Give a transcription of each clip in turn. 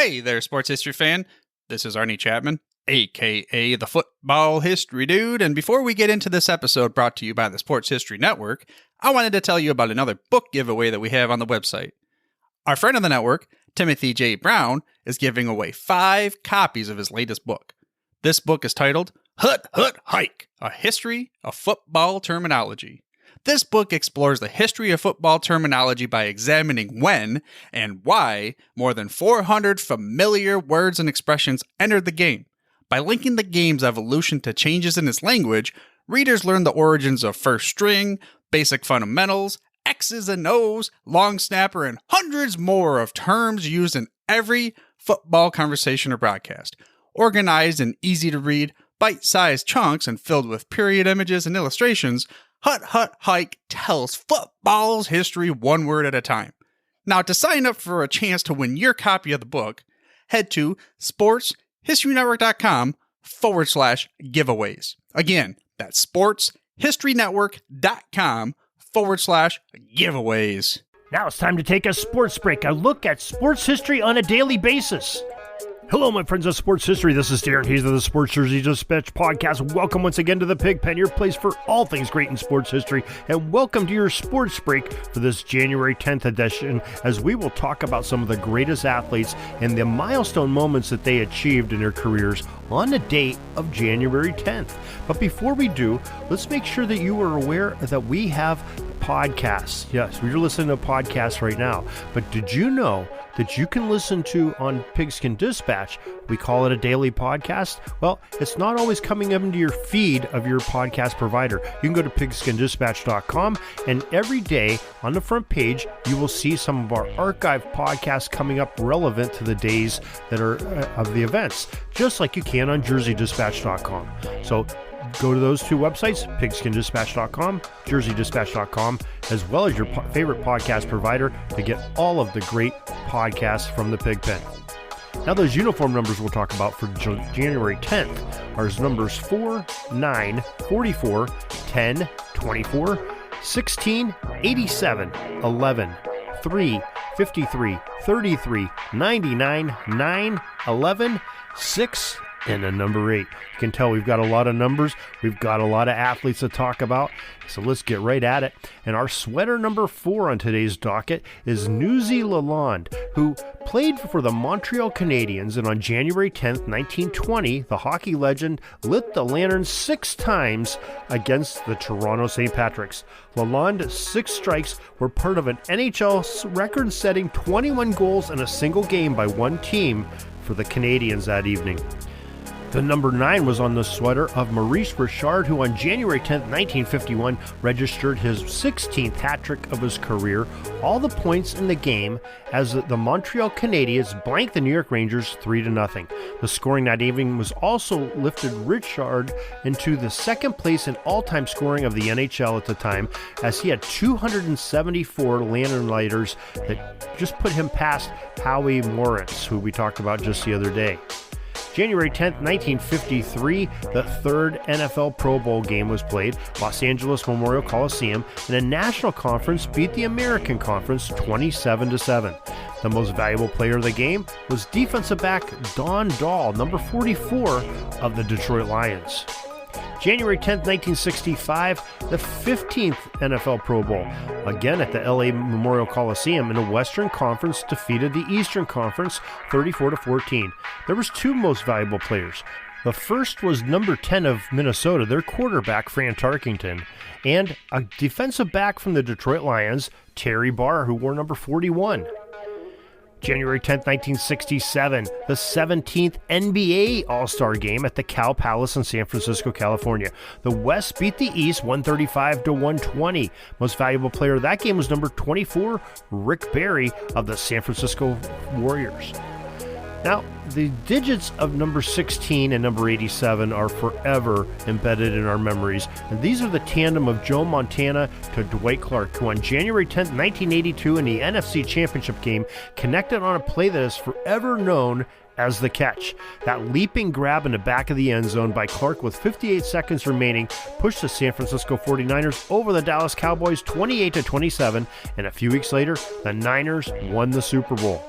Hey there, sports history fan. This is Arnie Chapman, aka the Football History Dude, and before we get into this episode brought to you by the Sports History Network, I wanted to tell you about another book giveaway that we have on the website. Our friend of the network, Timothy J. Brown, is giving away 5 copies of his latest book. This book is titled Hut Hut Hike, A History of Football Terminology. This book explores the history of football terminology by examining when and why more than 400 familiar words and expressions entered the game. By linking the game's evolution to changes in its language, readers learn the origins of first string, basic fundamentals, X's and O's, long snapper, and hundreds more of terms used in every football conversation or broadcast. Organized in easy-to-read, bite-sized chunks and filled with period images and illustrations, Hut Hut Hike tells football's history one word at a time. Now, to sign up for a chance to win your copy of the book, head to sportshistorynetwork.com/giveaways. Again, that's sportshistorynetwork.com/giveaways. Now it's time to take a sports break, a look at sports history on a daily basis. Hello, my friends of sports history. This is Darren Hayes of the Sports Jersey Dispatch podcast. Welcome once again to the Pigpen, your place for all things great in sports history. And welcome to your sports break for this January 10th edition, as we will talk about some of the greatest athletes and the milestone moments that they achieved in their careers on the date of January 10th. But before we do, let's make sure that you are aware that we have podcasts. Yes, you're listening to podcasts right now. But did you know that you can listen to on Pigskin Dispatch? We call it a daily podcast. Well, it's not always coming into your feed of your podcast provider. You can go to pigskindispatch.com, and every day on the front page, you will see some of our archived podcasts coming up relevant to the days that are of the events, just like you can on jerseydispatch.com. So go to those two websites, pigskindispatch.com, jerseydispatch.com, as well as your favorite podcast provider to get all of the great podcasts from the Pigpen. Now, those uniform numbers we'll talk about for January 10th are numbers 4, 9, 44, 10, 24, 16, 87, 11, 3, 53, 33, 99, 9, 11, 6, and a number 8. You can tell we've got a lot of numbers. We've got a lot of athletes to talk about. So let's get right at it. And our sweater number 4 on today's docket is Newsy Lalonde, who played for the Montreal Canadiens. And on January 10th, 1920, the hockey legend lit the lantern 6 times against the Toronto St. Patricks. Lalonde's 6 strikes were part of an NHL record-setting 21 goals in a single game by one team for the Canadiens that evening. The number 9 was on the sweater of Maurice Richard, who on January 10, 1951, registered his 16th hat trick of his career, all the points in the game as the Montreal Canadiens blanked the New York Rangers 3-0. The scoring that evening was also lifted Richard into the second place in all-time scoring of the NHL at the time, as he had 274 lantern lighters that just put him past Howie Moritz, who we talked about just the other day. January 10th, 1953, the 3rd NFL Pro Bowl game was played. Los Angeles Memorial Coliseum, and the National Conference beat the American Conference 27-7. The most valuable player of the game was defensive back Don Dahl, number 44 of the Detroit Lions. January 10th, 1965, the 15th NFL Pro Bowl, again at the LA Memorial Coliseum, and the Western Conference defeated the Eastern Conference 34-14. There was 2 most valuable players. The first was number 10 of Minnesota, their quarterback, Fran Tarkington, and a defensive back from the Detroit Lions, Terry Barr, who wore number 41. January 10th, 1967, the 17th NBA All-Star Game at the Cow Palace in San Francisco, California. The West beat the East 135-120. Most valuable player of that game was number 24, Rick Barry of the San Francisco Warriors. Now, the digits of number 16 and number 87 are forever embedded in our memories, and these are the tandem of Joe Montana to Dwight Clark, who on January 10th, 1982 in the NFC Championship game connected on a play that is forever known as the catch. That leaping grab in the back of the end zone by Clark with 58 seconds remaining pushed the San Francisco 49ers over the Dallas Cowboys 28-27, and a few weeks later, the Niners won the Super Bowl.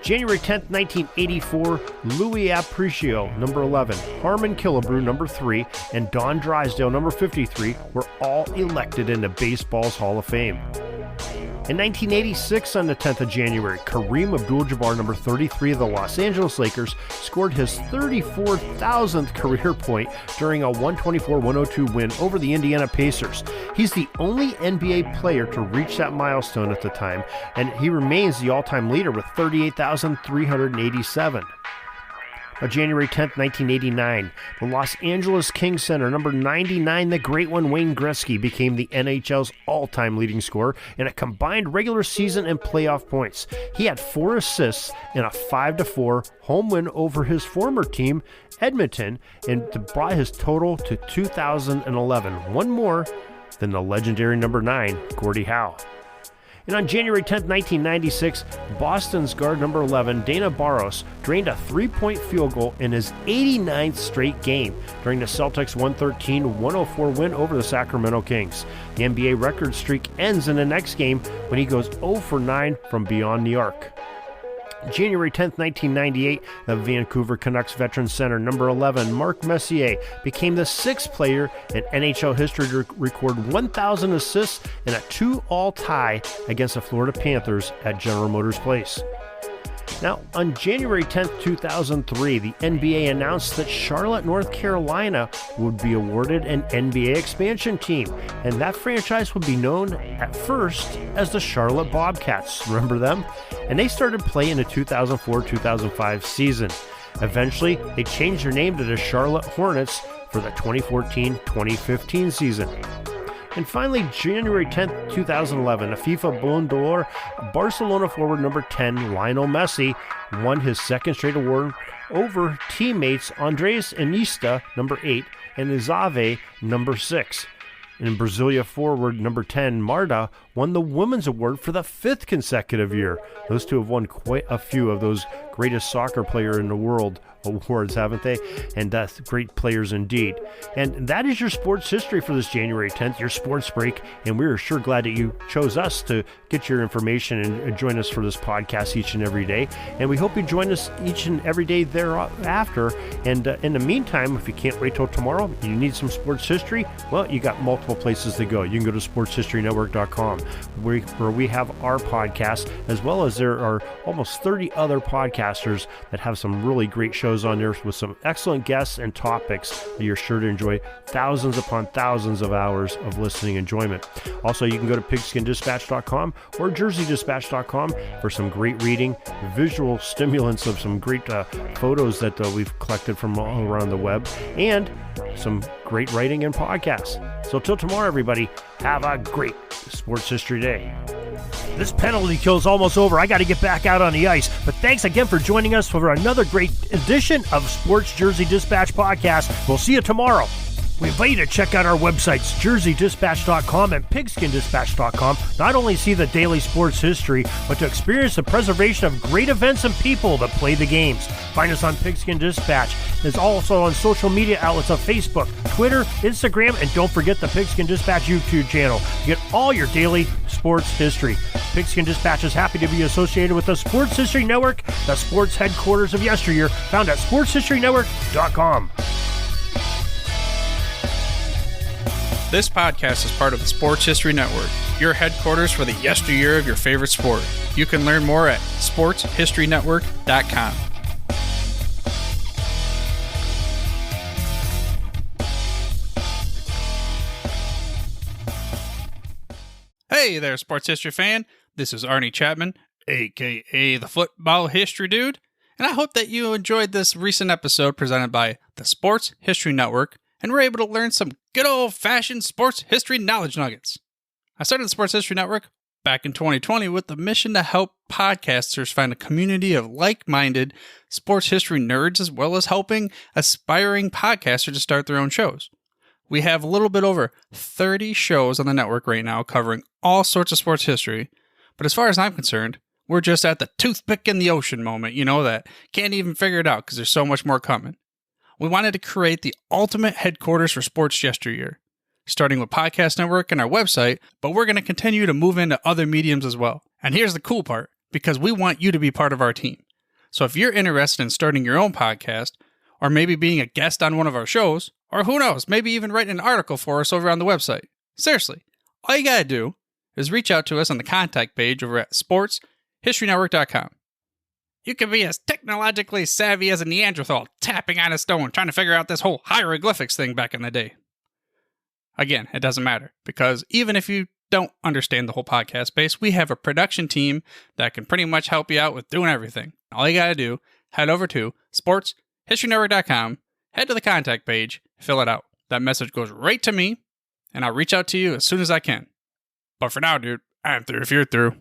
January 10th, 1984, Louis Aparicio, number 11, Harmon Killebrew, number 3, and Don Drysdale, number 53, were all elected into baseball's Hall of Fame. In 1986, on the 10th of January, Kareem Abdul-Jabbar, number 33 of the Los Angeles Lakers, scored his 34,000th career point during a 124-102 win over the Indiana Pacers. He's the only NBA player to reach that milestone at the time, and he remains the all-time leader with 38,387. On January 10th, 1989, the Los Angeles Kings center, number 99, the great one Wayne Gretzky, became the NHL's all-time leading scorer in a combined regular season and playoff points. He had 4 assists in a 5-4 home win over his former team, Edmonton, and brought his total to 2,011, one more than the legendary number 9, Gordie Howe. And on January 10th, 1996, Boston's guard number 11, Dana Barros, drained a 3-point field goal in his 89th straight game during the Celtics' 113-104 win over the Sacramento Kings. The NBA record streak ends in the next game when he goes 0 for 9 from beyond the arc. January 10th, 1998, the Vancouver Canucks veteran center number 11, Mark Messier, became the 6th player in NHL history to record 1,000 assists in a 2-all tie against the Florida Panthers at General Motors Place. Now, on January 10th, 2003, the NBA announced that Charlotte, North Carolina would be awarded an NBA expansion team, and that franchise would be known at first as the Charlotte Bobcats. Remember them? And they started play in the 2004-2005 season. Eventually, they changed their name to the Charlotte Hornets for the 2014-2015 season. And finally, January 10th, 2011, a FIFA Ballon d'Or, Barcelona forward number 10, Lionel Messi, won his 2nd straight award over teammates Andres Iniesta, number 8, and Xavi, number 6. And Brasilia forward number 10, Marta, won the Women's Award for the 5th consecutive year. Those two have won quite a few of those greatest soccer player in the world awards, haven't they? And that's great players indeed. And that is your sports history for this January 10th, your sports break. And we're sure glad that you chose us to get your information and join us for this podcast each and every day. And we hope you join us each and every day thereafter. And in the meantime, if you can't wait till tomorrow, you need some sports history, well, you got multiple places to go. You can go to sportshistorynetwork.com where we have our podcast, as well as there are almost 30 other podcasters that have some really great shows on there with some excellent guests and topics that you're sure to enjoy. Thousands upon thousands of hours of listening enjoyment. Also, you can go to pigskindispatch.com or jerseydispatch.com for some great reading, visual stimulants of some great photos that we've collected from all around the web, and some great writing and podcasts. So till tomorrow, everybody, have a great sports history day. This penalty kill is almost over. I got to get back out on the ice. But thanks again for joining us for another great edition of Sports Jersey Dispatch Podcast. We'll see you tomorrow. We invite you to check out our websites, jerseydispatch.com and pigskindispatch.com, not only see the daily sports history, but to experience the preservation of great events and people that play the games. Find us on Pigskin Dispatch. It's also on social media outlets of Facebook, Twitter, Instagram, and don't forget the Pigskin Dispatch YouTube channel. You get all your daily sports history. Pigskin Dispatch is happy to be associated with the Sports History Network, the sports headquarters of yesteryear, found at sportshistorynetwork.com. This podcast is part of the Sports History Network, your headquarters for the yesteryear of your favorite sport. You can learn more at sportshistorynetwork.com. Hey there, sports history fan. This is Arnie Chapman, aka the Football History Dude, and I hope that you enjoyed this recent episode presented by the Sports History Network and were able to learn some good old-fashioned sports history knowledge nuggets. I started the Sports History Network back in 2020 with the mission to help podcasters find a community of like-minded sports history nerds, as well as helping aspiring podcasters to start their own shows. We have a little bit over 30 shows on the network right now covering all sorts of sports history, but as far as I'm concerned, we're just at the toothpick in the ocean moment, that can't even figure it out because there's so much more coming. We wanted to create the ultimate headquarters for sports yesteryear, starting with Podcast Network and our website, but we're going to continue to move into other mediums as well. And here's the cool part, because we want you to be part of our team. So if you're interested in starting your own podcast, or maybe being a guest on one of our shows, or who knows, maybe even writing an article for us over on the website, seriously, all you gotta do is reach out to us on the contact page over at sportshistorynetwork.com. You can be as technologically savvy as a Neanderthal tapping on a stone trying to figure out this whole hieroglyphics thing back in the day. Again, it doesn't matter, because even if you don't understand the whole podcast space, we have a production team that can pretty much help you out with doing everything. All you gotta do, head over to sportshistorynetwork.com, head to the contact page, fill it out. That message goes right to me, and I'll reach out to you as soon as I can. But for now, dude, I'm through if you're through.